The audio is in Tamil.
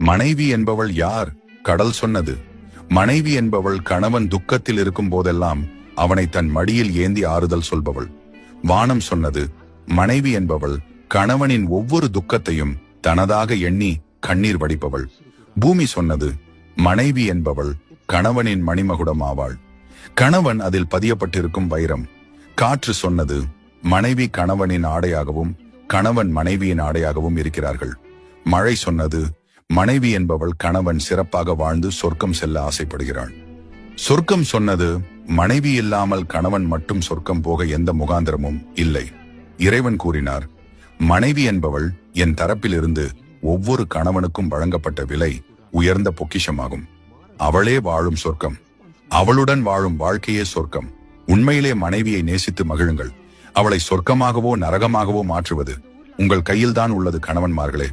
மனைவி என்பவள் யார்? கடல் சொன்னது. மனைவி என்பவள் கணவன் துக்கத்தில் இருக்கும் போதெல்லாம் அவனை தன் மடியில் ஏந்தி ஆறுதல் சொல்பவள். வானம் சொன்னது, மனைவி என்பவள் கணவனின் ஒவ்வொரு துக்கத்தையும் தனதாக எண்ணி கண்ணீர் வடிப்பவள். பூமி சொன்னது, மனைவி என்பவள் கணவனின் மணிமகுடம் ஆவாள். கணவன் அதில் பதியப்பட்டிருக்கும் வைரம். காற்று சொன்னது, மனைவி கணவனின் ஆடையாகவும் கணவன் மனைவியின் ஆடையாகவும் இருக்கிறார்கள். மழை சொன்னது, மனைவி என்பவள் கணவன் சிறப்பாக வாழ்ந்து சொர்க்கம் செல்ல ஆசைப்படுகிறாள். சொர்க்கம் சொன்னது, மனைவி இல்லாமல் கணவன் மட்டும் சொர்க்கம் போக எந்த முகாந்திரமும் இல்லை. இறைவன் கூறினார், மனைவி என்பவள் என் தரப்பிலிருந்து ஒவ்வொரு கணவனுக்கும் வழங்கப்பட்ட விலை உயர்ந்த பொக்கிஷமாகும். அவளே வாழும் சொர்க்கம். அவளுடன் வாழும் வாழ்க்கையே சொர்க்கம். உண்மையிலே மனைவியை நேசித்து மகிழுங்கள். அவளை சொர்க்கமாகவோ நரகமாகவோ மாற்றுவது உங்கள் கையில்தான் உள்ளது கணவன்மார்களே.